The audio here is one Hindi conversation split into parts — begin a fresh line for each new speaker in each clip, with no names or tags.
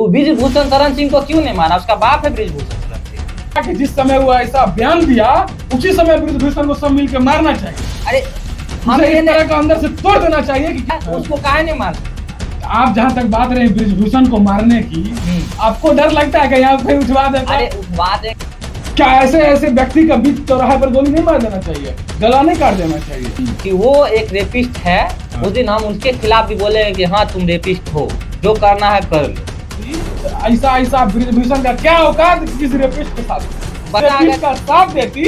तो ब्रिजभूषण शरण सिंह को क्यों नहीं मारा? उसका बाप है ब्रिजभूषण शरण सिंह।
कि जिस समय वो ऐसा बयान दिया उसी समय ब्रिजभूषण को सब मिलकर मारना चाहिए।
अरे
हम इस तरह का अंदर से तोड़ देना चाहिए कि
उसको काहे नहीं मार?
आप जहाँ तक बात रहे ब्रिजभूषण को मारने की, आपको डर लगता है कि यहाँ कहीं उठवा देता?
अरे उठवा दे।
क्या ऐसे व्यक्ति का बीच चौराहे पर गोली नहीं मार देना चाहिए, गला नहीं काट देना चाहिए?
कि वो एक रेपिस्ट है, उस दिन हम उसके खिलाफ भी बोले कि हाँ तुम रेपिस्ट हो, जो करना है कर लो।
ऐसा ब्रिजभूषण का क्या औकात किसी रेपिस्ट के साथ? रेपिस्ट का साथ देती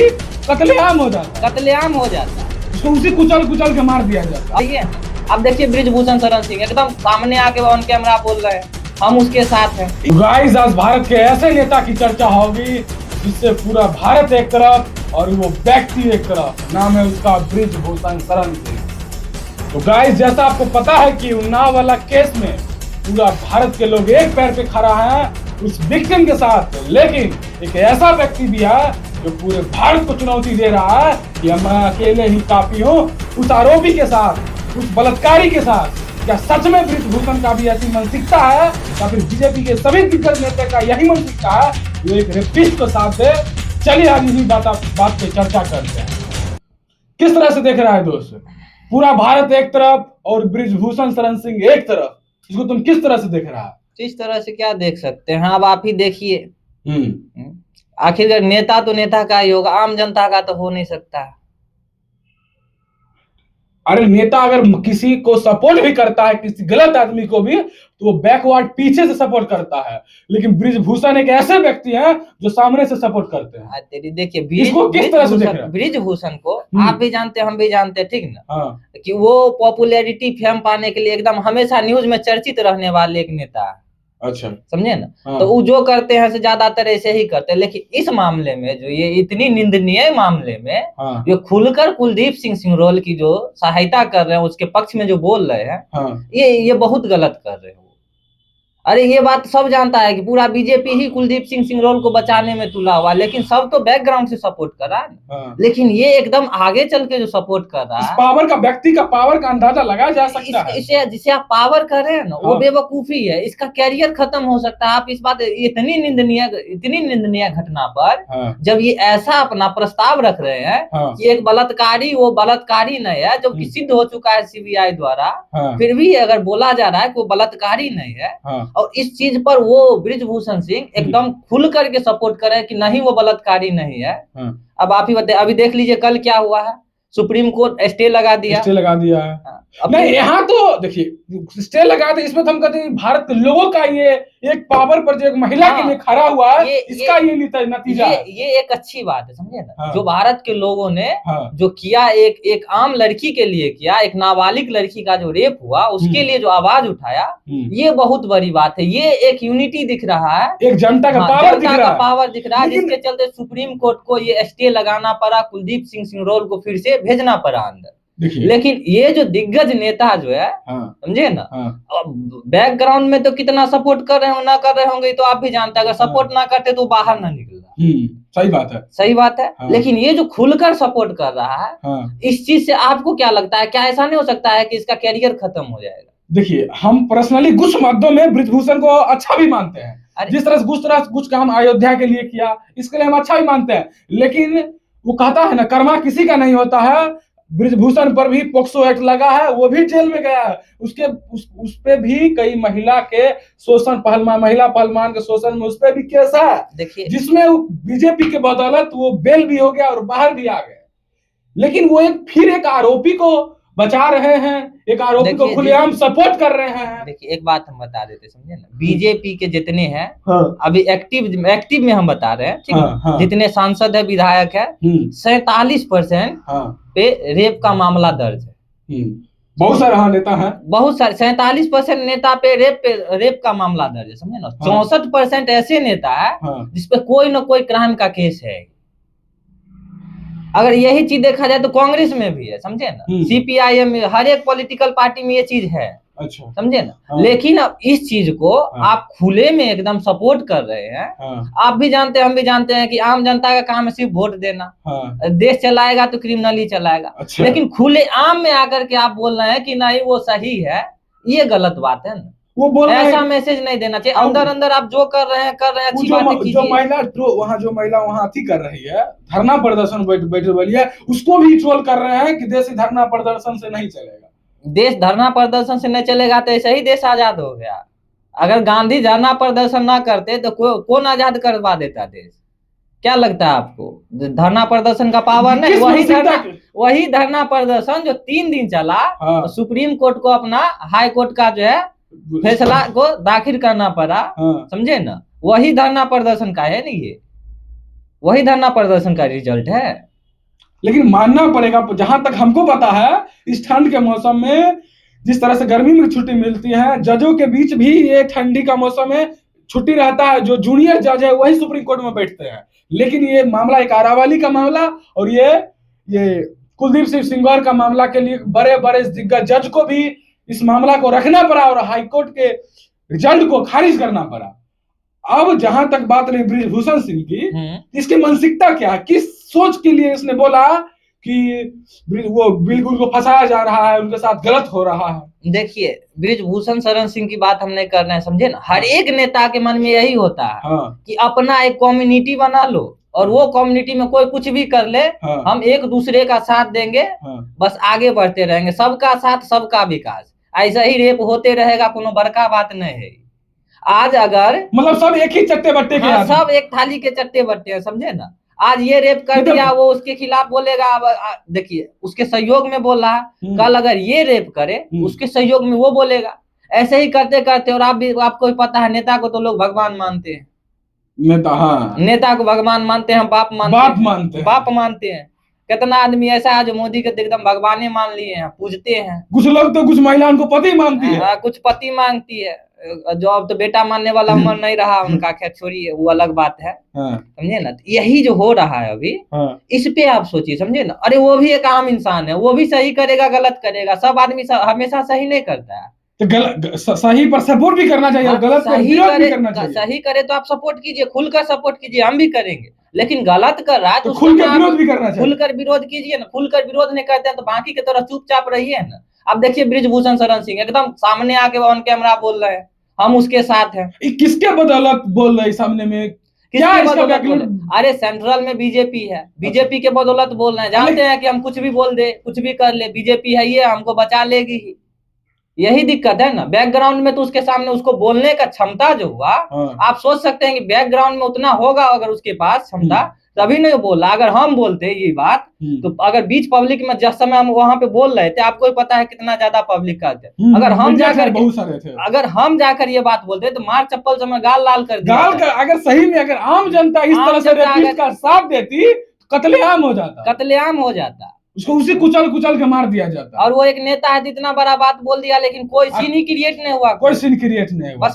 कत्लेआम हो जाता,
कत्लेआम हो जाता,
उसको उसी कुचल के मार दिया जाता।
ठीक है, अब देखिए ब्रिजभूषण शरण सिंह एकदम सामने आके ऑन कैमरा बोल रहे हैं हम उसके साथ हैं।
गाइस, आज भारत के ऐसे नेता की चर्चा होगी जिससे पूरा भारत एक तरफ और वो व्यक्ति एक तरफ। नाम है उसका ब्रिजभूषण शरण सिंह। तो गाइस, जैसा आपको पता है कि उन्नाव वाला केस में पूरा भारत के लोग एक पैर पे खड़ा है उस विक्टिम के साथ, लेकिन एक ऐसा व्यक्ति भी है जो पूरे भारत को चुनौती दे रहा है कि हम अकेले ही काफी हो उस आरोपी के साथ, उस बलात्कारी के साथ। क्या सच में ब्रिजभूषण का भी ऐसी मानसिकता है या फिर बीजेपी के सभी दिग्गज नेता का यही मानसिकता है, वो एक रेपिस्ट को साथ दे? चलिए आज इसी बात पे चर्चा करते हैं। किस तरह से देख रहा है दोस्त? पूरा भारत एक तरफ और ब्रिजभूषण शरण सिंह एक तरफ, इसको तुम किस तरह से देख रहा है?
किस तरह से क्या देख सकते हैं, अब आप ही देखिए। आखिर नेता तो नेता का ही होगा, आम जनता का तो हो नहीं सकता।
अरे नेता अगर किसी को सपोर्ट भी करता है, किसी गलत आदमी को भी, तो वो बैकवर्ड पीछे से सपोर्ट करता है, लेकिन ब्रिजभूषण एक ऐसे व्यक्ति हैं जो सामने से सपोर्ट करते हैं।
तेरी देखिए ब्रिजभूषण को आप भी जानते हैं, हम भी जानते हैं, ठीक ना? कि वो पॉपुलैरिटी फेम पाने के लिए एकदम हमेशा न्यूज में चर्चित रहने वाले एक नेता है।
अच्छा,
समझे ना? तो वो जो करते हैं ज्यादातर ऐसे ही करते हैं, लेकिन इस मामले में जो ये इतनी निंदनीय मामले में जो खुलकर कुलदीप सिंह सिंगरौल की जो सहायता कर रहे हैं, उसके पक्ष में जो बोल रहे हैं, ये बहुत गलत कर रहे हैं। अरे ये बात सब जानता है कि पूरा बीजेपी ही कुलदीप सिंह सिंगरौल को बचाने में तुला हुआ, लेकिन सब तो बैकग्राउंड से सपोर्ट कर रहा है। लेकिन ये एकदम आगे चल के जो सपोर्ट कर रहा है,
पावर का, व्यक्ति का पावर का अंदाजा लगाया जा सकता है।
इसे जिसे आप पावर कर रहे हैं ना, वो बेवकूफी है, इसका कैरियर खत्म हो सकता है। आप इस बात, इतनी निंदनीय घटना पर जब ये ऐसा अपना प्रस्ताव रख रहे हैं कि एक बलात्कारी वो बलात्कारी नहीं है, जो कि सिद्ध हो चुका है सीबीआई द्वारा, फिर भी अगर बोला जा रहा है कि वो बलात्कारी नहीं है, और इस चीज पर वो ब्रिजभूषण सिंह एकदम खुल करके सपोर्ट करे कि नहीं वो बलात्कारी नहीं है। अब आप ही बताइए, अभी देख लीजिए कल क्या हुआ है, सुप्रीम कोर्ट स्टे लगा दिया है। नहीं, यहाँ तो देखिए स्टे लगा दे, इसमें तो हम कहते हैं भारत के लोगों का ये एक पावर पर जो एक महिला के लिए खड़ा हुआ है, इसका ये नतीजा है। ये एक अच्छी बात है, समझे ना? जो भारत के लोगों ने जो किया, एक आम लड़की के लिए किया, एक नाबालिग लड़की का जो रेप हुआ उसके लिए जो आवाज उठाया, ये बहुत बड़ी बात है। ये एक यूनिटी दिख रहा है,
एक जनता का
पावर दिख रहा है, जिसके चलते सुप्रीम कोर्ट को ये स्टे लगाना पड़ा, कुलदीप सिंह सिंगरौल को फिर से भेजना पड़ा अंदर। लेकिन ये जो दिग्गज नेता जो है, समझे ना, बैकग्राउंड में तो कितना सपोर्ट कर रहे हो ना कर रहे होंगे तो आप भी जानते हैं। अगर सपोर्ट ना करते तो बाहर ना निकलता। सही बात है। लेकिन ये जो खुलकर सपोर्ट कर रहा है, इस चीज से आपको क्या लगता है, क्या ऐसा नहीं हो सकता है कि इसका कैरियर खत्म हो जाएगा?
देखिए, हम पर्सनली कुछ मुद्दों में ब्रिजभूषण को अच्छा भी मानते हैं। जिस तरह कुछ काम अयोध्या के लिए किया, इसके लिए हम अच्छा भी मानते हैं, लेकिन वो कहता है ना, कर्मा किसी का नहीं होता है। ब्रिजभूषण पर भी पोक्सो एक्ट लगा है, वो भी जेल में गया है। उस पे भी कई महिला के शोषण, महिला पहलवान के शोषण में उस पे भी केस है, देखिए, जिसमें बीजेपी के बदौलत वो बेल भी हो गया और बाहर भी आ गए। लेकिन वो फिर एक आरोपी को बचा रहे हैं, एक आरोपी को खुलेआम सपोर्ट कर रहे हैं।
देखिए एक बात हम बता देते, समझे ना, बीजेपी के जितने हैं अभी एक्टिव में हम बता रहे हैं, ठीक है, जितने सांसद है, विधायक है, 47% पे रेप का मामला दर्ज है।
बहुत सारे नेता हैं,
बहुत सारे 47% नेता पे रेप का मामला दर्ज है, समझे ना। 64% ऐसे नेता है जिसपे कोई ना कोई क्राइम का केस है। अगर यही चीज देखा जाए तो कांग्रेस में भी है, समझे ना, सीपीआईएम में, हर एक पॉलिटिकल पार्टी में ये चीज है। अच्छा, समझे ना। लेकिन अब इस चीज को आप खुले में एकदम सपोर्ट कर रहे हैं। आप भी जानते हैं, हम भी जानते हैं कि आम जनता का काम है सिर्फ वोट देना। देश चलाएगा तो क्रिमिनली चलाएगा। अच्छा। लेकिन खुले आम में आकर के आप बोल रहे हैं कि नहीं वो सही है, ये गलत बात है ना।
वो बोल रहे
ऐसा मैसेज नहीं देना चाहिए। अंदर अंदर आप जो कर रहे हैं अच्छी बात कीजिए।
जो महिला वहाँ थी कर रही है धरना प्रदर्शन बैठे वाली है, उसको भी ट्रोल कर रहे हैं कि देश धरना प्रदर्शन से नहीं चलेगा।
देश धरना प्रदर्शन से नहीं चलेगा तो ऐसा ही देश आजाद हो गया। अगर गांधी धरना प्रदर्शन ना करते तो कौन आजाद करवा देता देश? क्या लगता है आपको? धरना प्रदर्शन का पावर नहीं? वही धरना प्रदर्शन जो 3 दिन चला, तो सुप्रीम कोर्ट को अपना हाई कोर्ट का जो है फैसला को दाखिल करना पड़ा, समझे ना? वही धरना प्रदर्शन का है नहीं, ये वही धरना प्रदर्शन का रिजल्ट है।
लेकिन मानना पड़ेगा, जहां तक हमको पता है, इस ठंड के मौसम में जिस तरह से गर्मी में छुट्टी मिलती है, जजों के बीच भी ये ठंडी का मौसम में छुट्टी रहता है। जो जूनियर जज है वही सुप्रीम कोर्ट में बैठते हैं। लेकिन ये मामला एक आरावली का मामला और ये कुलदीप सिंह सेंगर का मामला के लिए बड़े बड़े दिग्गज जज को भी इस मामला को रखना पड़ा और हाईकोर्ट के रिजल्ट को खारिज करना पड़ा। अब जहां तक बात रही ब्रिजभूषण सिंह की, इसकी मानसिकता क्या, किस सोच के लिए इसने बोला कि वो बिल्कुल को फंसाया जा रहा है, उनके साथ गलत हो रहा है?
देखिए, ब्रिजभूषण शरण सिंह की बात हम नहीं कर रहे हैं, समझे ना? हर एक नेता के मन में यही होता है कि अपना एक कम्युनिटी बना लो और वो कम्युनिटी में कोई कुछ भी कर ले, हम एक दूसरे का साथ देंगे, बस आगे बढ़ते रहेंगे, सबका साथ सबका विकास। ऐसा ही रेप होते रहेगा, कोनो बड़का बात नहीं है। आज अगर
मतलब सब एक ही चट्टे बट्टे के,
सब एक थाली के चट्टे बट्टे हैं, समझे ना? आज ये रेप कर दिया, वो उसके खिलाफ बोलेगा। देखिए, उसके सहयोग में बोल रहा है, कल अगर ये रेप करे उसके सहयोग में वो बोलेगा। ऐसे ही करते करते, और आपको पता है, नेता को तो लोग भगवान मानते हैं। नेता को भगवान मानते हैं, बाप मानते हैं। कितना आदमी ऐसा है जो मोदी के एकदम भगवान मान लिए हैं, पूजते हैं।
कुछ लोग तो कुछ महिलाओं को पति मानती है,
कुछ पति मांगती है। जो अब तो बेटा मानने वाला उम्र नहीं रहा उनका, खैर छोड़िए, वो अलग बात है, समझे ना? यही जो हो रहा है अभी, इस पे आप सोचिए, समझे ना? अरे वो भी एक आम इंसान है, वो भी सही करेगा गलत करेगा। सब आदमी हमेशा सही नहीं करता है,
तो सही पर सपोर्ट भी करना चाहिए, गलत पर विरोध भी करना चाहिए।
सही करे तो आप सपोर्ट कीजिए, खुलकर सपोर्ट कीजिए, हम भी करेंगे। लेकिन गलत कर रहा है तो
खुलकर विरोध भी करना चाहिए।
खुलकर विरोध कीजिए ना। खुलकर विरोध नहीं करते हैं तो बाकी की तरह चुपचाप रहिए ना। अब देखिए, ब्रिजभूषण शरण सिंह एकदम सामने आके ऑन कैमरा बोल रहे हैं, हम उसके साथ हैं।
किसके बदौलत बोल रहे सामने में? क्या
अरे सेंट्रल में बीजेपी है, बीजेपी के बदौलत बोल रहे हैं। जानते हैं कि हम कुछ भी बोल दे, कुछ भी कर ले, बीजेपी है, ये हमको बचा लेगी ही। यही दिक्कत है ना। बैकग्राउंड में तो उसके सामने उसको बोलने का क्षमता जो हुआ, आप सोच सकते हैं कि बैकग्राउंड में उतना होगा अगर उसके पास क्षमता, तभी नहीं बोला। अगर हम बोलते ये बात, तो अगर बीच पब्लिक में जिस समय हम वहां पे बोल रहे थे, आपको पता है कितना ज्यादा पब्लिक का थे। अगर हम जाकर ये बात बोलते तो मार चप्पल से गाल लाल कर दिया।
अगर सही में अगर आम जनता इस तरह से रेपिस्ट का साथ देती, कत्लेआम हो जाता, उसको उसी कुचल के मार दिया जाता।
और वो एक नेता है, इतना बड़ा बात बोल दिया, लेकिन कोई सीन ही क्रिएट नहीं हुआ, बस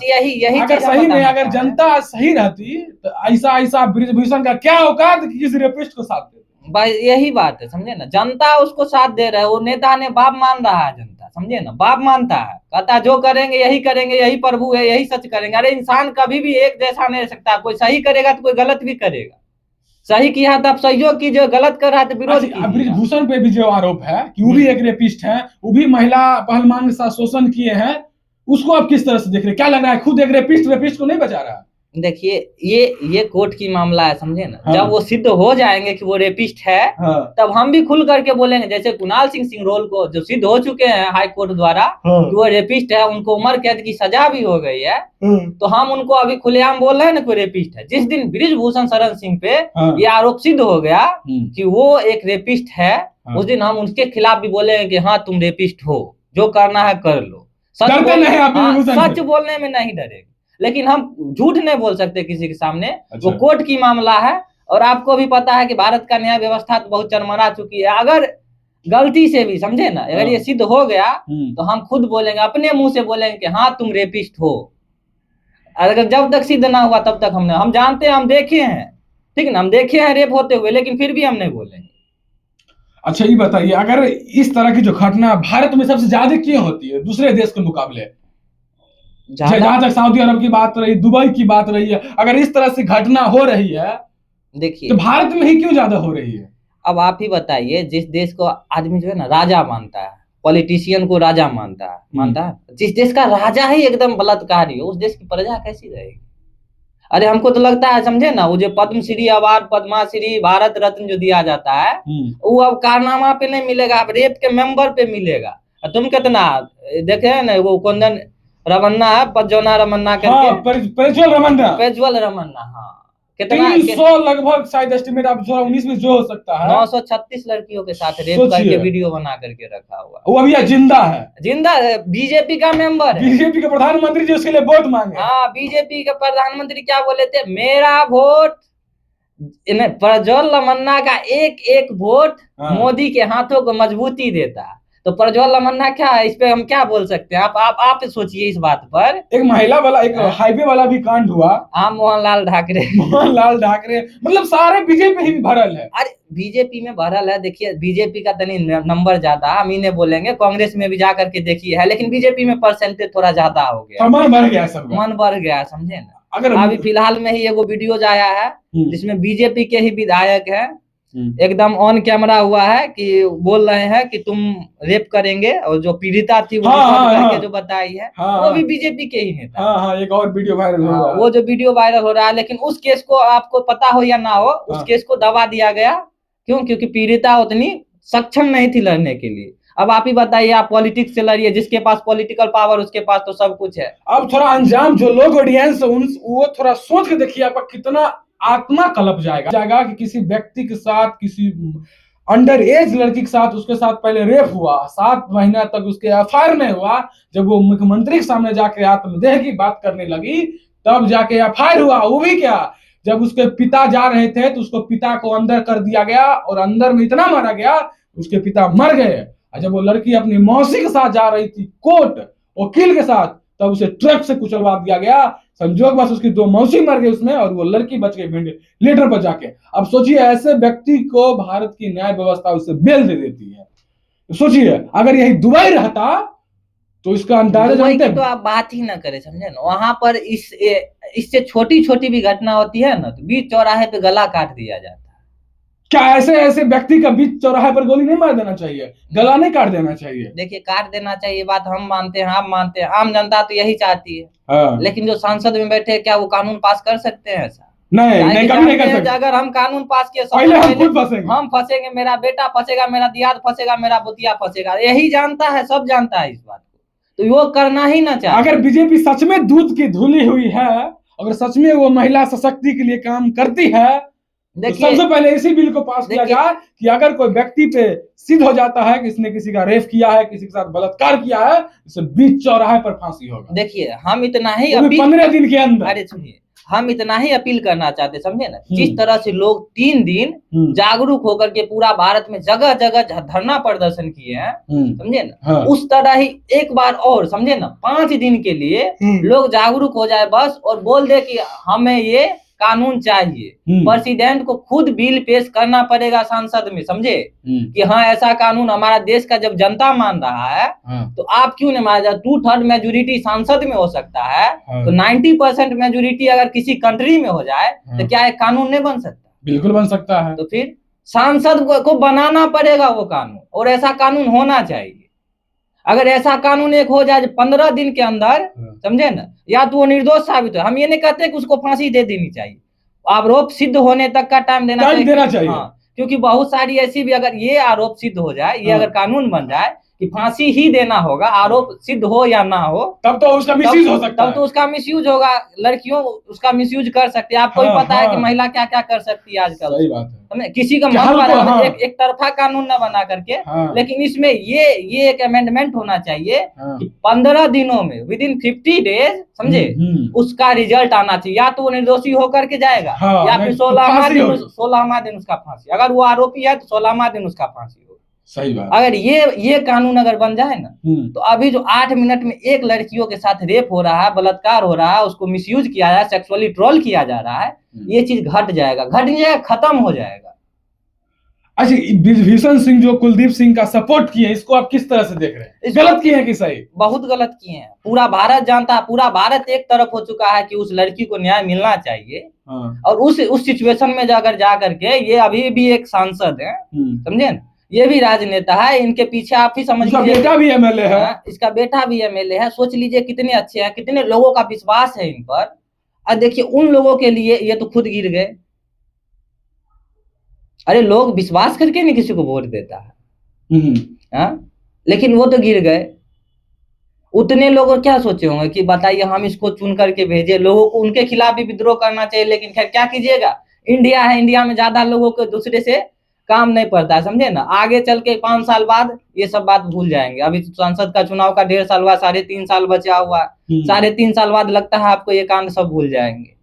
यही
अगर सही में अगर जनता सही रहती तो ऐसा ब्रिजभूषण का क्या औकात कि किसी रेपिस्ट को साथ दे।
भाई यही बात है, समझे ना? जनता उसको साथ दे रहा है, वो नेता ने बाप मान रहा है, जनता, समझे ना? बाप मानता है, कहता है जो करेंगे यही करेंगे, यही प्रभु है, यही सच करेंगे। अरे इंसान कभी भी एक जैसा नहीं रह सकता, कोई सही करेगा तो कोई गलत भी करेगा। सही किया तो आप सहयोग कीजिए, गलत कर रहा है तो विरोध कीजिए।
ब्रिजभूषण पे भी जो आरोप है कि वो भी एक रेपिस्ट है, वो भी महिला पहलवान के साथ शोषण किए हैं, उसको आप किस तरह से देख रहे हैं? क्या लग रहा है, खुद एक रेपिस्ट को नहीं बचा रहा है?
देखिए, ये कोर्ट की मामला है, समझे ना? जब वो सिद्ध हो जाएंगे कि वो रेपिस्ट है, तब हम भी खुल करके बोलेंगे। जैसे कुणाल सिंह सिंगरोल को जो सिद्ध हो चुके हैं हाई कोर्ट द्वारा कि वो रेपिस्ट है, उनको उम्र कैद की सजा भी हो गई है, तो हम उनको अभी खुलेआम बोल रहे हैं ना कोई रेपिस्ट है। जिस दिन ब्रिजभूषण शरण सिंह पे ये आरोप सिद्ध हो गया कि वो एक रेपिस्ट है, उस दिन हम उनके खिलाफ भी बोलेंगे कि हाँ तुम रेपिस्ट हो, जो करना है कर लो। सच बोलने में नहीं डरेगा, लेकिन हम झूठ नहीं बोल सकते किसी के सामने। वो कोर्ट की मामला है, और आपको भी पता है कि भारत का न्याय व्यवस्था तो बहुत चरमरा चुकी है। अगर गलती से भी, समझे ना, अगर ये सिद्ध हो गया तो हम खुद बोलेंगे, अपने मुंह से बोलेंगे कि हाँ तुम रेपिस्ट हो। अगर जब तक सिद्ध ना हुआ तब तक हम जानते हैं, हम देखे हैं, ठीक है ना, हम देखे हैं रेप होते हुए, लेकिन फिर भी हम नहीं बोलेंगे।
अच्छा ये बताइए, अगर इस तरह की जो घटना भारत में सबसे ज्यादा क्यों होती है दूसरे देश के मुकाबले? जहां तक सऊदी अरब की बात रही, दुबई की बात रही है, अगर इस तरह से घटना हो रही है,
देखिए,
तो भारत में ही क्यों ज्यादा हो रही है?
अब आप ही बताइए, जिस देश को आदमी जो है ना राजा मानता है, पॉलिटिशियन को राजा मानता है। जिस देश का राजा ही एकदम बलात्कारी हो, उस देश की प्रजा कैसी रहेगी? अरे हमको तो लगता है, समझे ना, वो जो पद्मश्री अवार्ड, पद्माश्री, भारत रत्न जो दिया जाता है, वो अब कारनामा पे नहीं मिलेगा, अब रेप के मेंबर पे मिलेगा। तुम कितना देखे ना, वो कुंदन रमन्ना है, पज्जोना रमन्ना करके,
प्रज्वल
रमन्ना, हाँ, कितना
300 लगभग शायद एस्टिमेट, अब 19 में जो हो सकता है,
936 लड़कियों के साथ रेप करके वीडियो बना करके रखा हुआ।
वो अभी जिंदा है,
बीजेपी का मेंबर है,
बीजेपी के प्रधानमंत्री जो उसके लिए वोट मांगे।
हाँ, बीजेपी के प्रधानमंत्री क्या बोले थे, मेरा वोट, प्रज्वल रमन्ना का एक एक वोट मोदी के हाथों को मजबूती देता है। तो प्रज्वल रमन्ना क्या है, इस पे हम क्या बोल सकते हैं? आप सोचिए इस बात पर। एक
महिला वाला, एक हाईवे वाला भी कांड हुआ,
मोहनलाल ठाकरे
मतलब सारे बीजेपी ही भरल है।
अरे बीजेपी में भरल है। देखिए बीजेपी का तनी नंबर ज्यादा, हम इन्हें बोलेंगे, कांग्रेस में भी जा करके देखिए है, लेकिन बीजेपी में परसेंटेज थोड़ा ज्यादा हो गया,
मन बढ़ गया, सब
मन बढ़ गया, समझे ना। अगर अभी फिलहाल में ही एगो वीडियो आया है जिसमें बीजेपी के ही विधायक है, एकदम ऑन कैमरा हुआ है कि बोल रहे हैं कि तुम रेप करेंगे, और जो पीड़िता थी वो करके जो बताई है, वो भी बीजेपी के ही नेता।
एक और वीडियो वायरल हो रहा है,
वो जो वीडियो वायरल हो रहा है, लेकिन उस केस को आपको पता हो या ना हो, उस केस को दबा दिया गया। क्यों? क्योंकि पीड़िता उतनी सक्षम नहीं थी लड़ने के लिए। अब आप ही बताइए, आप पॉलिटिक्स से लड़िए, जिसके पास पॉलिटिकल पावर उसके पास तो सब कुछ है।
अब थोड़ा अंजाम, जो लोग ऑडियंस वो थोड़ा सोच के देखिए, आपका कितना आत्मा कलप जाएगा कि किसी व्यक्ति के साथ, किसी अंडर एज लड़की के साथ, उसके साथ पहले रेप हुआ, 7 महीना तक उसके एफआईआर नहीं हुआ। जब वो मुख्यमंत्री के सामने जाके आत्मदेह की बात करने लगी, तब जाके एफआईआर हुआ। वो भी क्या, जब उसके पिता जा रहे थे तो उसको पिता को अंदर कर दिया गया, और अंदर में इतना मारा गया उसके पिता मर गए। और जब वो लड़की अपनी मौसी के साथ जा रही थी कोर्ट, वकील के साथ, तब उसे ट्रक से कुचलवा दिया गया। संजोग बस उसकी 2 मौसी मर गई उसमें, और वो लड़की बच गई वेंटिलेटर पर जाके। अब सोचिए, ऐसे व्यक्ति को भारत की न्याय व्यवस्था उसे बेल दे देती है। सोचिए अगर यही दुबई रहता तो इसका अंदाजा जानते हैं।
तो आप बात ही ना करें, समझे ना, वहां पर इससे छोटी छोटी भी घटना होती है ना, तो बीच चौराहे पे गला काट दिया जाता है।
क्या ऐसे व्यक्ति का बीच चौराहे पर गोली नहीं मार देना चाहिए, गला नहीं काट देना चाहिए?
देखिए, काट देना चाहिए, बात हम मानते हैं, आप मानते हैं, आम जनता तो यही चाहती है। लेकिन जो सांसद में बैठे, क्या वो कानून पास कर सकते हैं ऐसा?
नहीं, कभी नहीं कर सकते।
अगर हम कानून पास किए, हम फंसेंगे, मेरा बेटा फंसेगा, मेरा दियाद फंसेगा, मेरा बुतिया फंसेगा, यही जानता है, सब जानता है इस बात को, तो वो करना ही ना चाहिए।
अगर बीजेपी सच में दूध की धुली हुई है, अगर सच में वो महिला सशक्ति के लिए काम करती है, तो सबसे पहले इसी बिल को पास किया जाए कि अगर कोई व्यक्ति पे सिद्ध हो जाता है कि इसने किसी का रेप किया है, किसी के साथ बलात्कार किया है, इसे बीच चौराहे पर फांसी होगा।
देखिए, हम इतना ही
15 दिन के अंदर।
अरे सुनिए, हम इतना ही अपील करना चाहते, समझे ना, जिस तरह से लोग 3 दिन जागरूक होकर के पूरा भारत में जगह जगह धरना प्रदर्शन किए हैं, समझे ना, उस तरह ही एक बार और, समझे ना, 5 दिन के लिए लोग जागरूक हो जाए बस, और बोल दे कि हमें ये कानून चाहिए। प्रेसिडेंट को खुद बिल पेश करना पड़ेगा संसद में, समझे, कि हाँ ऐसा कानून हमारा देश का जब जनता मान रहा है, तो आप क्यों नहीं माना? 2/3 मेजोरिटी सांसद में हो सकता है, तो 90% मेजोरिटी अगर किसी कंट्री में हो जाए, तो क्या एक कानून नहीं बन सकता?
बिल्कुल बन सकता है।
तो फिर सांसद को बनाना पड़ेगा वो कानून, और ऐसा कानून होना चाहिए। अगर ऐसा कानून एक हो जाए 15 दिन के अंदर, समझे ना, या तो वो निर्दोष साबित हो, हम ये नहीं कहते कि उसको फांसी दे देनी चाहिए, आरोप सिद्ध होने तक का टाइम देना चाहिए। हाँ, क्योंकि बहुत सारी ऐसी भी, अगर ये आरोप सिद्ध हो जाए, ये अगर कानून बन जाए कि फांसी ही देना होगा, आरोप सिद्ध हो या ना हो,
तब तो उसका मिसयूज हो सकता है।
तब तो उसका मिसयूज होगा, लड़कियों उसका मिसयूज कर सकती है। आपको ही पता है कि महिला क्या क्या कर सकती है आजकल।
सही बात है।
किसी का मन एक तरफा कानून न बना करके, लेकिन इसमें ये एक अमेंडमेंट होना चाहिए कि 15 दिनों में, विद इन 50 डेज, समझे, उसका रिजल्ट आना चाहिए। या तो वो निर्दोषी होकर के जाएगा, या फिर 16वां दिन उसका फांसी। अगर वो आरोपी है तो 16वां दिन उसका फांसी।
सही बात।
अगर ये कानून अगर बन जाए ना, तो अभी जो 8 मिनट में एक लड़कियों के साथ रेप हो रहा है, बलात्कार हो रहा है, उसको मिसयूज किया है, सेक्सुअली ट्रोल किया जा रहा है, ये चीज घट जाएगा, खत्म हो जाएगा।
अच्छा, विभीषण सिंह जो कुलदीप सिंह का सपोर्ट किए, इसको आप किस तरह से देख रहे हैं? गलत किए हैं कि सही?
बहुत गलत किए हैं। पूरा भारत जानता है, पूरा भारत एक तरफ हो चुका है कि उस लड़की को न्याय मिलना चाहिए। और उस सिचुएशन में अगर जा करके, ये अभी भी एक सांसद है, समझे ना, ये भी राजनेता है, इनके पीछे आप ही समझ लीजिए,
बेटा भी एमएलए है,
इसका बेटा भी एमएलए है। सोच लीजिए कितने अच्छे हैं, कितने लोगों का विश्वास है इन पर। और देखिए उन लोगों के लिए ये तो खुद गिर गए। अरे लोग विश्वास करके नहीं किसी को वोट देता है, लेकिन वो तो गिर गए। उतने लोग क्या सोचे होंगे कि बताइए हम इसको चुन करके भेजे, लोगों को उनके खिलाफ भी विद्रोह करना चाहिए, लेकिन खैर क्या कीजिएगा, इंडिया है, इंडिया में ज्यादा लोगों को दूसरे से काम नहीं पड़ता है, समझे ना। आगे चल के 5 साल बाद ये सब बात भूल जाएंगे। अभी संसद का चुनाव का 1.5 साल हुआ, 3.5 साल बचा हुआ, 3.5 साल बाद लगता है आपको ये कांड सब भूल जाएंगे।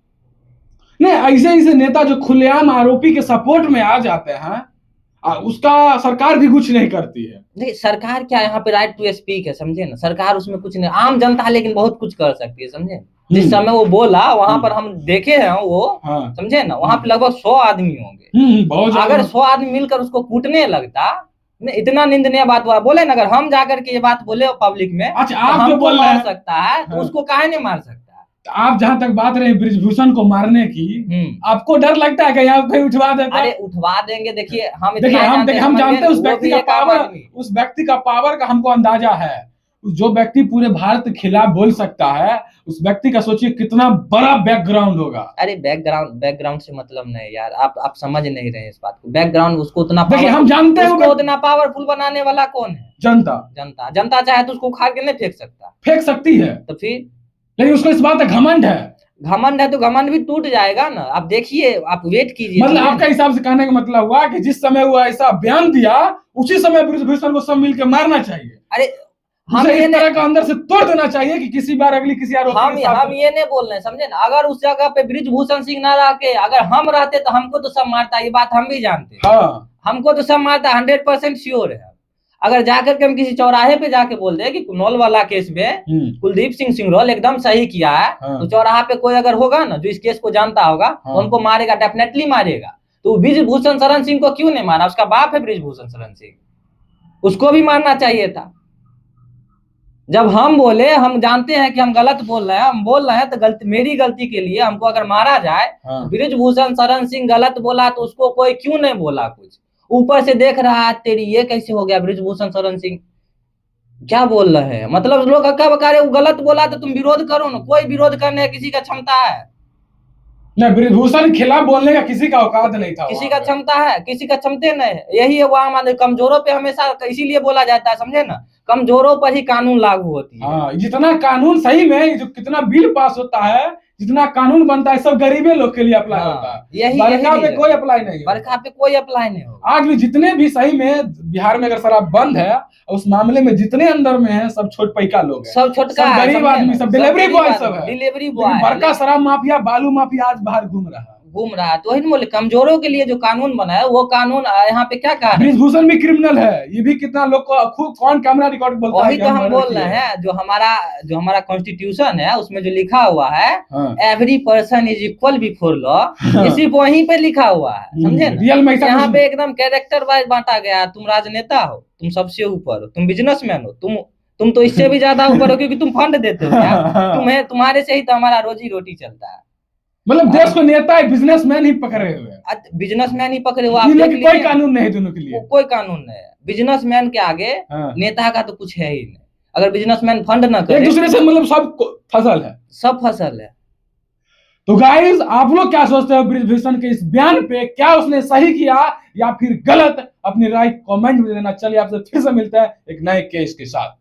नहीं, ऐसे ऐसे नेता जो खुलेआम आरोपी के सपोर्ट में आ जाते हैं, उसका सरकार भी कुछ नहीं करती है।
नहीं, सरकार क्या, यहाँ पे राइट टू स्पीक है, समझे ना। सरकार उसमें कुछ नहीं, आम जनता लेकिन बहुत कुछ कर सकती है, समझे। जिस समय वो बोला वहां पर हम देखे हैं वो, समझे ना, वहां पे लगभग 100 आदमी होंगे। अगर 100 आदमी मिलकर उसको कूटने लगता, इतना निंदनीय बात हुआ, बोले ना, अगर हम जाकर के ये बात बोले पब्लिक में,
अच्छा आप जो बोल
मार सकता है तो उसको काहे नहीं मार सकता।
आप जहां तक बात रहे बृजभूषण को मारने की, आपको डर लगता है कि आप कहीं उठवा देते?
अरे उठवा देंगे। देखिए हम
जानते हैं उस व्यक्ति का पावर, उस व्यक्ति का पावर का हमको अंदाजा है। जो व्यक्ति पूरे भारत के खिलाफ बोल सकता है, उस व्यक्ति का सोचिए कितना बड़ा बैकग्राउंड होगा।
अरे बैकग्राउंड से मतलब नहीं यार, आप समझ नहीं रहे इस बात को। बैकग्राउंड उसको उतना,
देखिए हम जानते हैं
उसको उतना पावरफुल बनाने वाला कौन है? जनता चाहे तो उसको उखाड़ के नहीं फेंक सकता।
फेंक सकती है
तो फिर,
लेकिन उसको इस बात का घमंड है
तो घमंड भी टूट जाएगा ना। आप देखिए, आप वेट कीजिए।
मतलब आपका हिसाब से कहने का मतलब हुआ कि जिस समय वो ऐसा बयान दिया, उसी समय बृजभूषण को सब मिलकर मारना चाहिए।
अरे
हम इस तरह का अंदर से तोड़ देना चाहिए कि किसी बार अगली किसी आरोपी
हम ये नहीं बोल रहे, समझे ना। अगर उस जगह पे बृजभूषण सिंह ना रह के अगर हम रहते तो हमको तो सब मारता, ये बात हम भी जानते हैं। हमको तो सब मारता, 100% श्योर है। अगर जाकर के हम किसी चौराहे पे जाके बोल दे कि कुनौल वाला केस में कुलदीप सिंह सिंगरौल एकदम सही किया है, तो चौराहा पे कोई अगर होगा ना जो इस केस को जानता होगा, उनको मारेगा, डेफिनेटली मारेगा। तो बृजभूषण शरण सिंह को क्यों नहीं मारा? उसका बाप है बृजभूषण शरण सिंह, उसको भी मारना चाहिए था। जब हम बोले, हम जानते हैं कि हम गलत बोल रहे हैं, हम बोल रहे हैं तो गलती, मेरी गलती के लिए हमको अगर मारा जाए, बृजभूषण शरण सिंह गलत बोला तो उसको कोई क्यों नहीं बोला कुछ? ऊपर से देख रहा है, तेरी ये कैसे हो गया, बृजभूषण शरण सिंह क्या बोल रहे हैं? मतलब लोग अक्का बकारे, वो गलत बोला तो तुम विरोध करो ना। कोई विरोध करने किसी का क्षमता है?
नहीं, बृजभूषण के खिलाफ बोलने का किसी का औकात नहीं था।
किसी का क्षमता है? किसी का क्षमते नहीं है। यही है वहां कमजोरों पे हमेशा इसीलिए बोला जाता है, समझे ना, कमजोरों पर ही कानून लागू होती है।
जितना कानून सही में, जो कितना बिल पास होता है, जितना कानून बनता है, सब गरीबे लोग के लिए अप्लाई होता है। बड़का पे कोई अप्लाई नहीं,
बड़का पे कोई अप्लाई नहीं होगा।
आज भी जितने भी सही में बिहार में अगर शराब बंद है, उस मामले में जितने अंदर में है सब छोट पैका लोग हैं,
सब छोटका
गरीब आदमी, सब डिलीवरी बॉय सब है।
डिलीवरी बॉय,
बड़का शराब माफिया, बालू माफिया आज बाहर घूम रहा है।
तो वही बोले, कमजोरों के लिए जो कानून बना है, वो कानून यहाँ पे क्या कहा?
बृजभूषण भी क्रिमिनल है। ये भी कितना लोग को खूब कौन कैमरा रिकॉर्ड बोलता है।
वही तो हम बोल रहे हैं, जो हमारा कॉन्स्टिट्यूशन है उसमें जो लिखा हुआ है, every person is equal before law, इसी वहीं पे लिखा हुआ है, समझे ना।
रियल में
यहाँ पे एकदम कैरेक्टर वाइज बांटा गया। तुम राजनेता हो, तुम सबसे ऊपर हो, तुम बिजनेसमैन हो, तुम तो इससे भी ज्यादा ऊपर हो, क्योंकि तुम फंड देते हो क्या? तुम्हारे से ही तो हमारा रोजी रोटी चलता है।
मतलब देश को नेता बिजनेसमैन ही पकड़े हुए हैं।
बिजनेसमैन ही पकड़े हुए,
कोई कानून नहीं दोनों के लिए,
कोई कानून नहीं है। बिजनेसमैन के आगे नेता का तो कुछ है ही नहीं। अगर बिजनेसमैन फंड ना करे,
एक दूसरे से मतलब सब फसल है,
सब फसल है।
तो गाइस, आप लोग क्या सोचते हो बृजभूषण के इस बयान पे? क्या उसने सही किया या फिर गलत? अपनी राय कमेंट में देना। चलिए आपसे फिर से मिलते हैं एक नए केस के साथ।